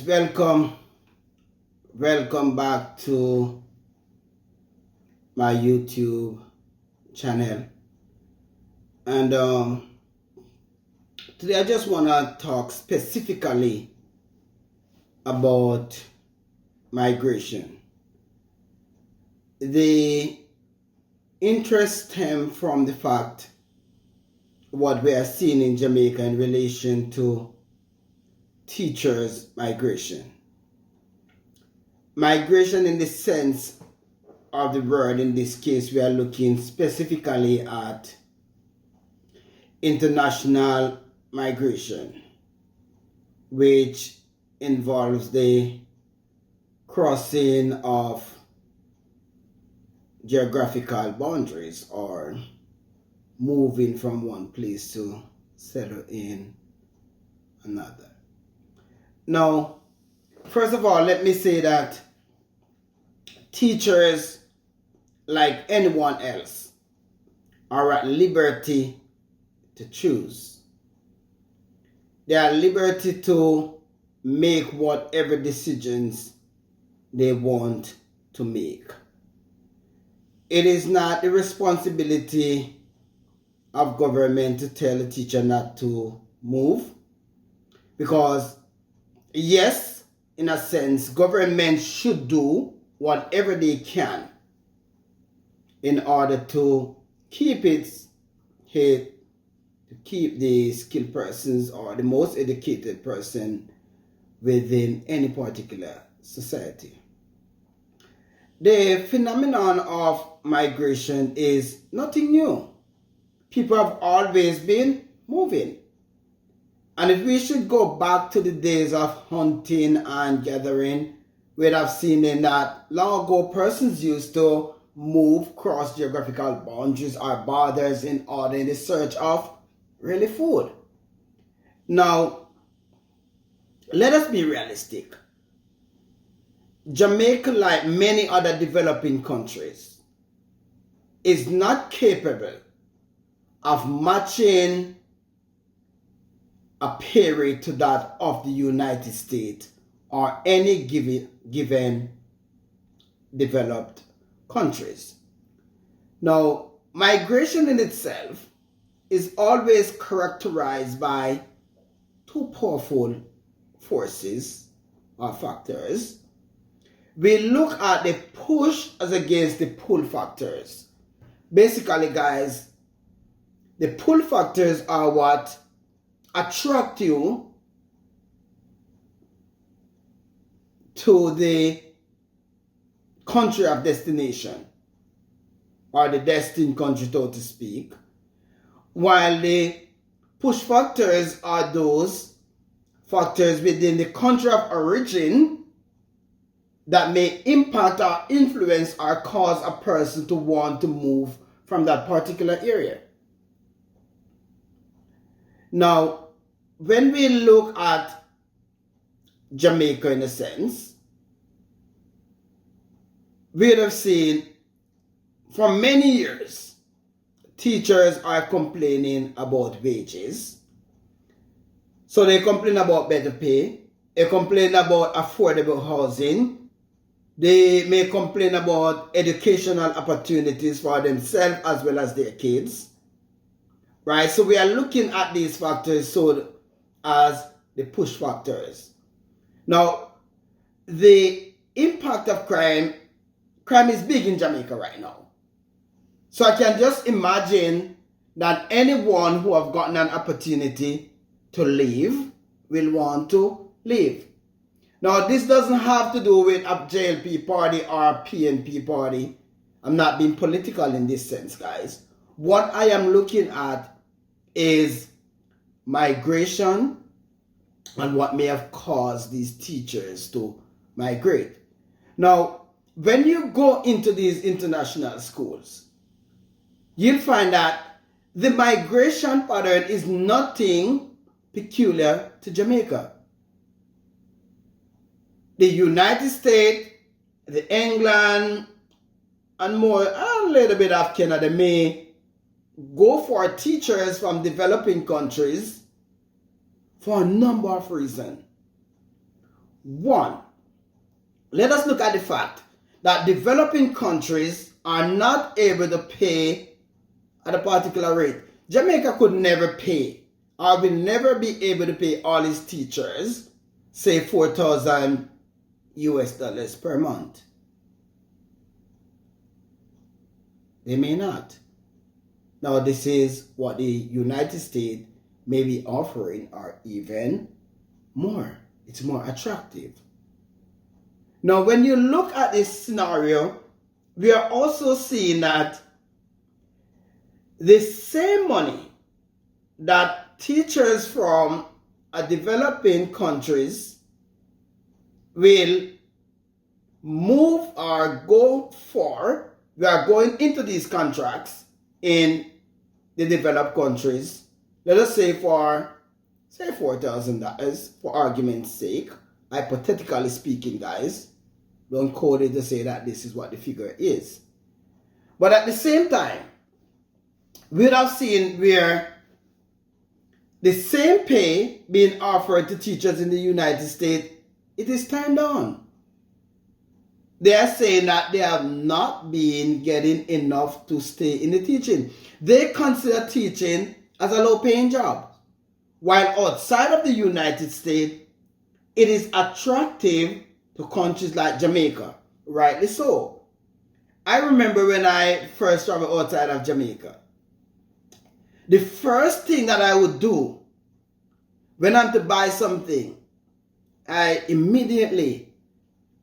welcome back to my YouTube channel. And today I just want to talk specifically about migration. The interest stems from the fact what we are seeing in Jamaica in relation to teachers' migration. Migration in the sense of the word, in this case, we are looking specifically at international migration, which involves the crossing of geographical boundaries or moving from one place to settle in another. Now, first of all, let me say that teachers, like anyone else, are at liberty to choose. They are at liberty to make whatever decisions they want to make. It is not the responsibility of government to tell a teacher not to move, because yes, in a sense, government should do whatever they can in order to keep the skilled persons or the most educated person within any particular society. The phenomenon of migration is nothing new. People have always been moving. And if we should go back to the days of hunting and gathering, we'd have seen in that long ago persons used to move cross geographical boundaries or borders in the search of really food. Now, let us be realistic. Jamaica, like many other developing countries, is not capable of matching a pay rate to that of the United States or any given developed countries. Now, migration in itself is always characterized by two powerful forces or factors. We look at the push as against the pull factors. Basically, guys, the pull factors are what attract you to the country of destination or the destined country, so to speak, while the push factors are those factors within the country of origin that may impact or influence or cause a person to want to move from that particular area. Now, when we look at Jamaica in a sense, we have seen for many years teachers are complaining about wages. So they complain about better pay, they complain about affordable housing, they may complain about educational opportunities for themselves as well as their kids. Right? So we are looking at these factors as the push factors. Now, the impact of crime is big in Jamaica right now. So I can just imagine that anyone who have gotten an opportunity to leave will want to leave. Now, this doesn't have to do with a JLP party or a PNP party. I'm not being political in this sense, guys. What I am looking at is migration and what may have caused these teachers to migrate. Now, when you go into these international schools, you'll find that the migration pattern is nothing peculiar to Jamaica. The United States, the England, and a little bit of Canada may go for teachers from developing countries for a number of reasons. One, let us look at the fact that developing countries are not able to pay at a particular rate. Jamaica could never pay or will never be able to pay all its teachers, say $4,000 per month. They may not. Now, this is what the United States may be offering, or even more. It's more attractive. Now, when you look at this scenario, we are also seeing that the same money that teachers from developing countries will move or go for, we are going into these contracts in the developed countries. Let us say for $4,000 for argument's sake, hypothetically speaking, guys. Don't quote it to say that this is what the figure is. But at the same time, we would have seen where the same pay being offered to teachers in the United States, it is turned down. They are saying that they have not been getting enough to stay in the teaching. They consider teaching as a low-paying job. While outside of the United States, it is attractive to countries like Jamaica. Rightly so. I remember when I first traveled outside of Jamaica, the first thing that I would do when I'm to buy something, I immediately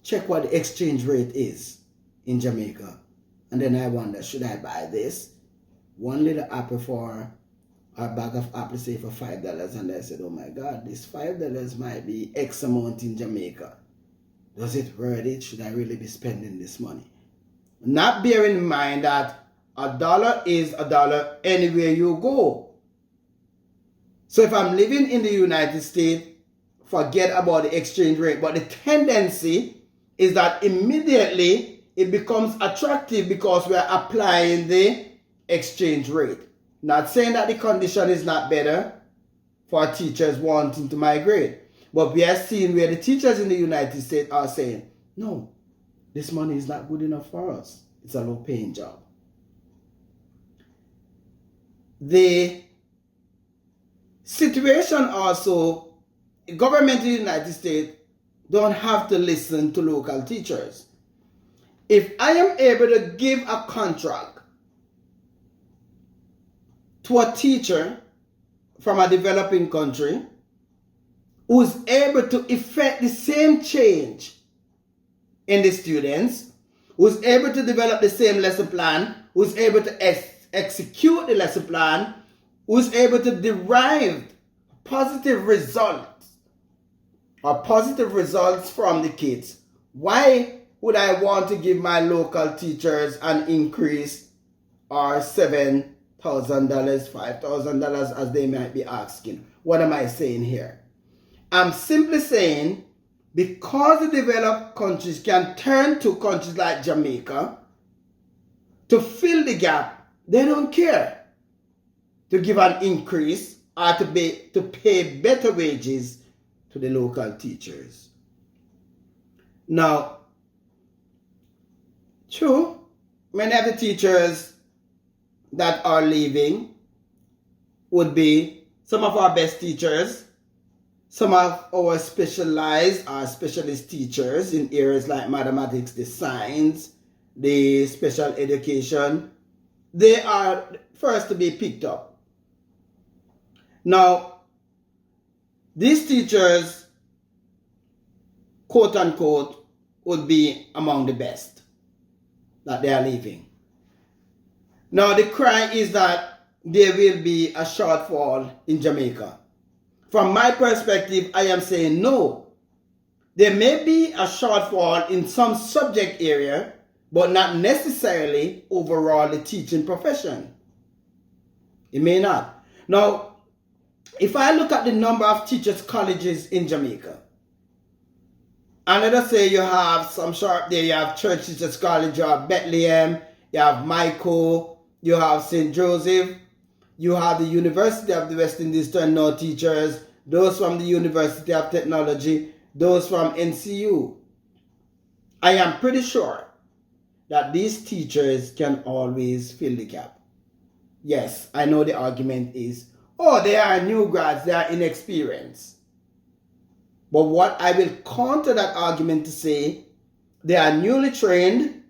check what the exchange rate is in Jamaica. And then I wonder, should I buy this? One little apple for a bag of apples, say for $5. And I said, oh my God, this $5 might be X amount in Jamaica. Does it worth it? Should I really be spending this money? Not bearing in mind that $1 is $1 anywhere you go. So if I'm living in the United States, forget about the exchange rate. But the tendency is that immediately it becomes attractive because we are applying the exchange rate. Not saying that the condition is not better for teachers wanting to migrate. But we are seeing where the teachers in the United States are saying, no, this money is not good enough for us. It's a low-paying job. The situation also, the government in the United States don't have to listen to local teachers. If I am able to give a contract to a teacher from a developing country who's able to effect the same change in the students, who's able to develop the same lesson plan, who's able to execute the lesson plan, who's able to derive positive results from the kids. Why would I want to give my local teachers an increase or $7,000, $5,000 as they might be asking? What am I saying here? I'm simply saying because the developed countries can turn to countries like Jamaica to fill the gap, they don't care to give an increase or to pay better wages to the local teachers. Now, true, many of the teachers that are leaving would be some of our best teachers, some of our specialized or specialist teachers in areas like mathematics, the science, the special education. They are first to be picked up. Now, these teachers, quote unquote, would be among the best that they are leaving. Now, the cry is that there will be a shortfall in Jamaica. From my perspective, I am saying no. There may be a shortfall in some subject area, but not necessarily overall the teaching profession. It may not. Now, if I look at the number of teachers' colleges in Jamaica, and let us say you have some sharp there, you have Church Teachers College, you have Bethlehem, you have Michael, you have St. Joseph, you have the University of the West Indies to know teachers, those from the University of Technology. those from NCU, I am pretty sure that these teachers can always fill the gap. Yes, I know the argument is, oh, they are new grads, they are inexperienced. But what I will counter that argument to say, they are newly trained,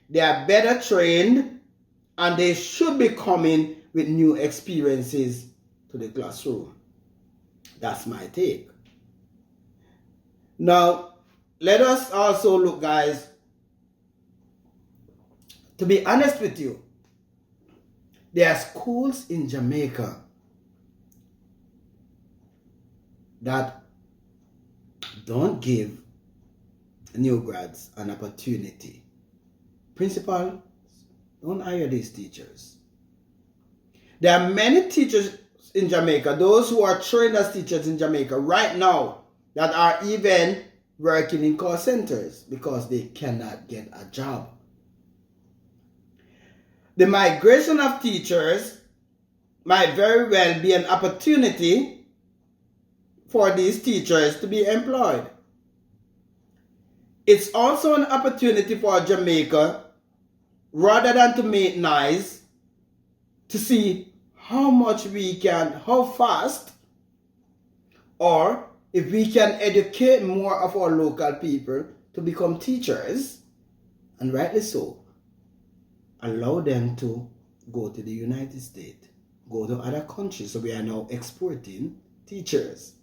they are better trained, and they should be coming with new experiences to the classroom. That's my take. Now, let us also look, guys, to be honest with you, there are schools in Jamaica that don't give new grads an opportunity. Principals don't hire these teachers. There are many teachers in Jamaica, those who are trained as teachers in Jamaica right now, that are even working in call centers because they cannot get a job. The migration of teachers might very well be an opportunity for these teachers to be employed. It's also an opportunity for Jamaica, rather than to make nice, to see how fast, or if we can educate more of our local people to become teachers, and rightly so, allow them to go to the United States, go to other countries. So we are now exporting teachers.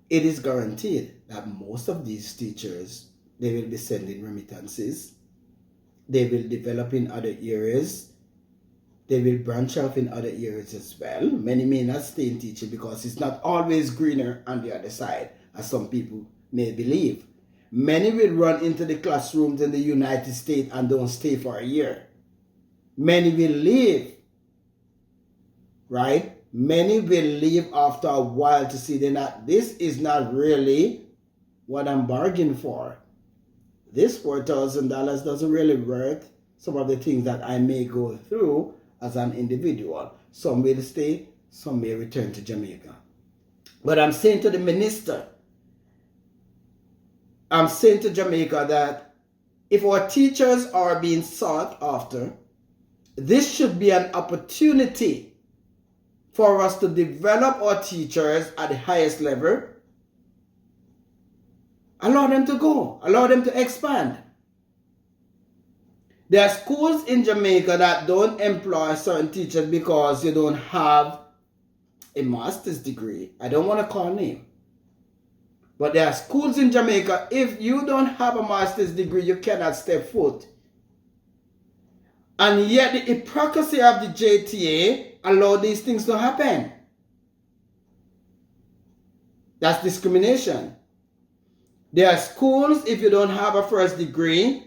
It is guaranteed that most of these teachers, they will be sending remittances. They will develop in other areas. They will branch off in other areas as well. Many may not stay in teaching because it's not always greener on the other side, as some people may believe. Many will run into the classrooms in the United States and don't stay for a year. Many will leave, right? Many will leave after a while to see this is not really what I'm bargaining for. This $4,000 doesn't really worth some of the things that I may go through as an individual. Some will stay, some may return to Jamaica. But I'm saying to the minister, I'm saying to Jamaica that if our teachers are being sought after, this should be an opportunity for us to develop our teachers at the highest level. Allow them to go. Allow them to expand. There are schools in Jamaica that don't employ certain teachers because you don't have a master's degree. I don't want to call name. But there are schools in Jamaica, if you don't have a master's degree, you cannot step foot. And yet the hypocrisy of the JTA allow these things to happen. That's discrimination. There are schools, if you don't have a first degree,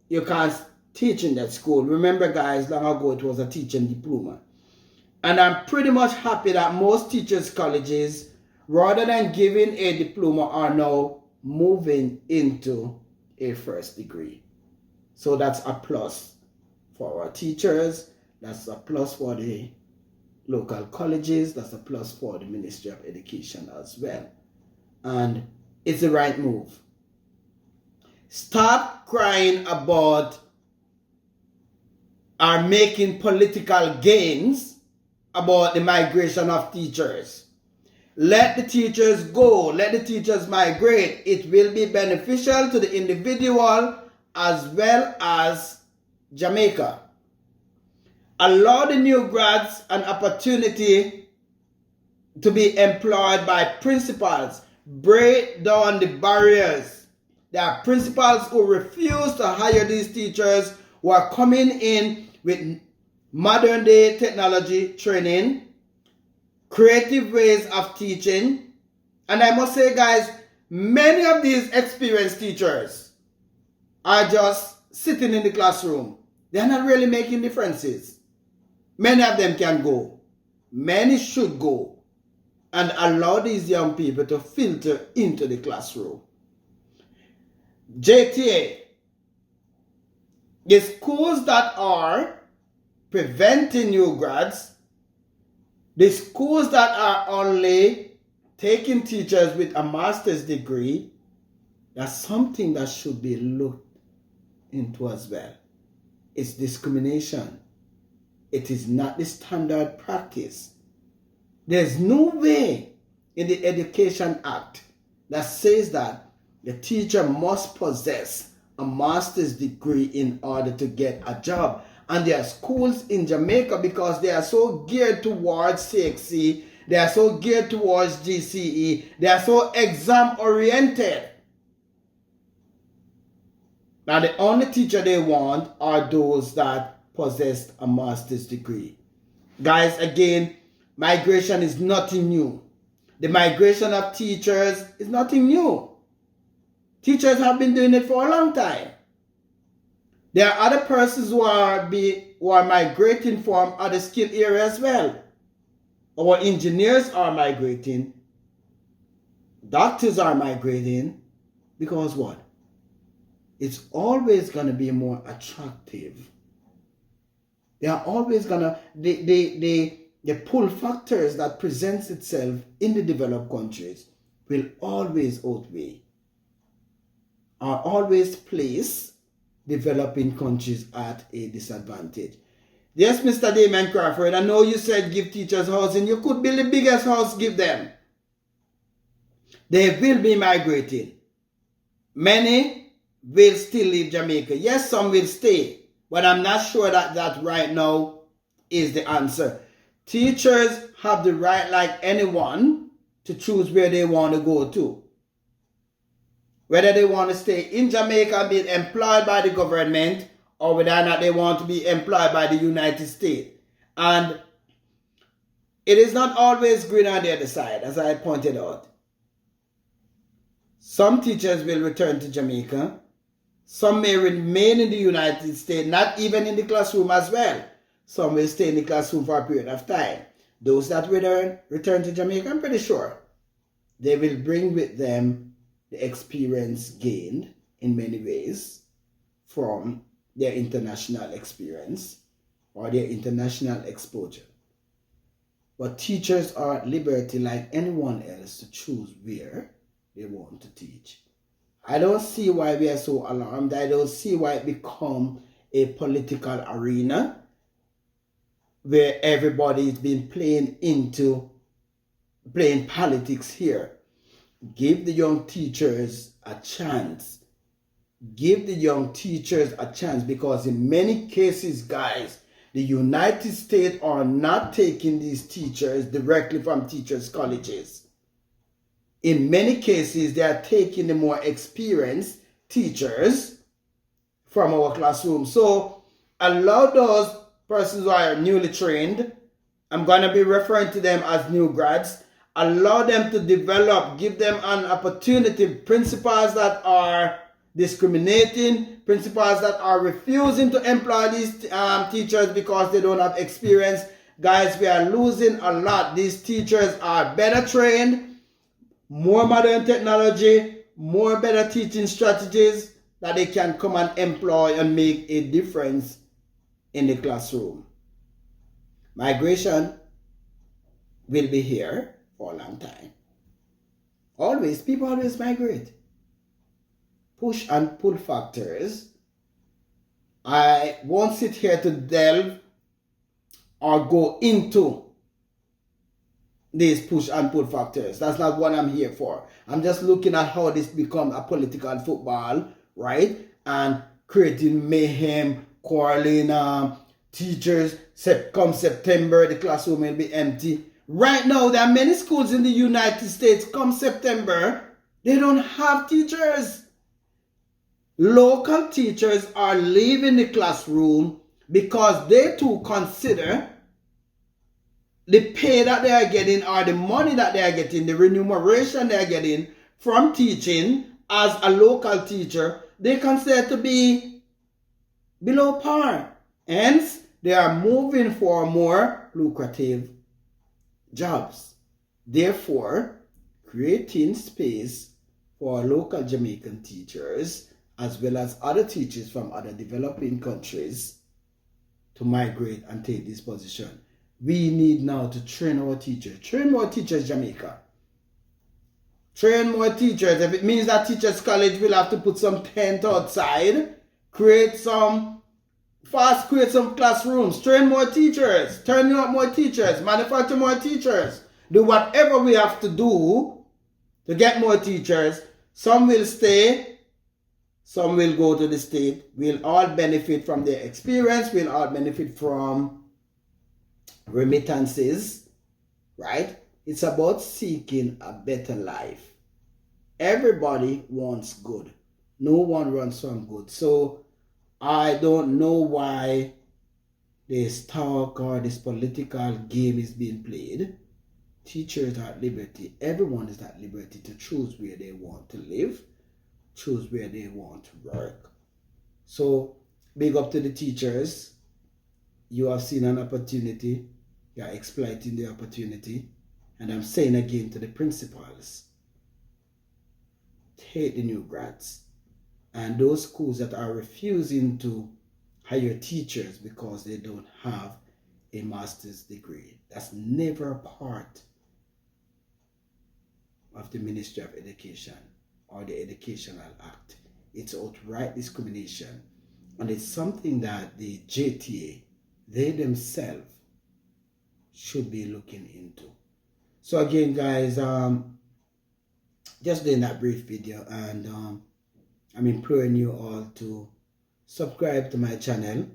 you can't teach in that school. Remember, guys, long ago it was a teaching diploma. And I'm pretty much happy that most teachers' colleges, rather than giving a diploma, are now moving into a first degree. So that's a plus for our teachers. That's a plus for the local colleges. That's a plus for the Ministry of Education as well. And it's the right move. Stop crying about or making political gains about the migration of teachers. Let the teachers go. Let the teachers migrate. It will be beneficial to the individual as well as Jamaica. Allow the new grads an opportunity to be employed by principals. Break down the barriers. There are principals who refuse to hire these teachers who are coming in with modern day technology training, creative ways of teaching. And I must say, guys, many of these experienced teachers are just sitting in the classroom. They're not really making differences. Many of them can go. Many should go. And allow these young people to filter into the classroom. JTA, the schools that are preventing new grads, the schools that are only taking teachers with a master's degree, that's something that should be looked into as well. It's discrimination. It is not the standard practice. There's no way in the Education Act that says that the teacher must possess a master's degree in order to get a job. And there are schools in Jamaica, because they are so geared towards CXC, they are so geared towards GCE, they are so exam oriented. Now the only teacher they want are those that possess a master's degree. Guys, again, migration is nothing new. The migration of teachers is nothing new. Teachers have been doing it for a long time. There are other persons who are migrating from other skill areas as well. Our engineers are migrating. Doctors are migrating. Because what? It's always going to be more attractive. They are always going to, the pull factors that presents itself in the developed countries will always outweigh, or always place developing countries at a disadvantage. Yes, Mr. Damon Crawford, I know you said give teachers housing. You could build the biggest house, give them. They will be migrating. Many will still leave Jamaica. Yes, some will stay, but I'm not sure that right now is the answer. Teachers have the right, like anyone, to choose where they want to go to. Whether they want to stay in Jamaica and be employed by the government, or whether or not they want to be employed by the United States. And it is not always green on the other side, as I pointed out. Some teachers will return to Jamaica. Some may remain in the United States, not even in the classroom as well. Some will stay in the classroom for a period of time. Those that return to Jamaica, I'm pretty sure they will bring with them the experience gained in many ways from their international experience or their international exposure. But teachers are at liberty, like anyone else, to choose where they want to teach. I don't see why we are so alarmed. I don't see why it become a political arena where everybody is being playing politics here. Give the young teachers a chance. Give the young teachers a chance, because in many cases, guys, the United States are not taking these teachers directly from teachers' colleges. In many cases, they are taking the more experienced teachers from our classroom. So allow those persons who are newly trained, I'm going to be referring to them as new grads, allow them to develop, give them an opportunity. Principals that are discriminating, principals that are refusing to employ these teachers because they don't have experience. Guys, we are losing a lot. These teachers are better trained, more modern technology, more better teaching strategies that they can come and employ and make a difference in the classroom. Migration will be here for a long time. Always, people always migrate. Push and pull factors. I won't sit here to delve or go into these push and pull factors. That's not what I'm here for. I'm just looking at how this becomes a political football, right? And creating mayhem, quarreling, teachers. Come September, the classroom will be empty. Right now, there are many schools in the United States, come September, they don't have teachers. Local teachers are leaving the classroom because they too consider the pay that they are getting, or the money that they are getting, the remuneration they are getting from teaching as a local teacher, they consider to be below par. Hence, they are moving for more lucrative jobs. Therefore, creating space for local Jamaican teachers as well as other teachers from other developing countries to migrate and take this position. We need now to train our teachers. Train more teachers, Jamaica. Train more teachers. If it means that teachers college will have to put some tent outside, create some classrooms, train more teachers, turn out more teachers, manufacture more teachers, do whatever we have to do to get more teachers. Some will stay, some will go to the state. We'll all benefit from their experience. We'll all benefit from remittances, right? It's about seeking a better life. Everybody wants good. No one runs from good. So I don't know why this talk or this political game is being played. Teachers are at liberty. Everyone is at liberty to choose where they want to live, choose where they want to work. So big up to the teachers. You have seen an opportunity. You are exploiting the opportunity. And I'm saying again to the principals, take the new grads. And those schools that are refusing to hire teachers because they don't have a master's degree, that's never a part of the Ministry of Education or the Educational Act. It's outright discrimination. And it's something that the JTA, they themselves, should be looking into. So again, guys, just doing that brief video, and I'm imploring you all to subscribe to my channel.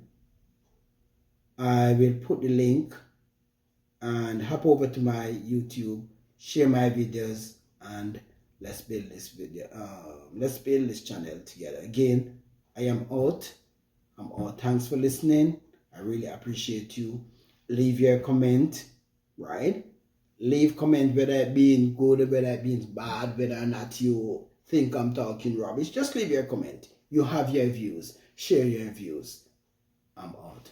I will put the link and hop over to my YouTube, share my videos, and let's build this channel together. Again, I am out. I'm out. Thanks for listening. I really appreciate you. Leave your comment, right? Leave comment whether it being good or whether it being bad, whether or not you think I'm talking rubbish. Just leave your comment. You have your views. Share your views. I'm out.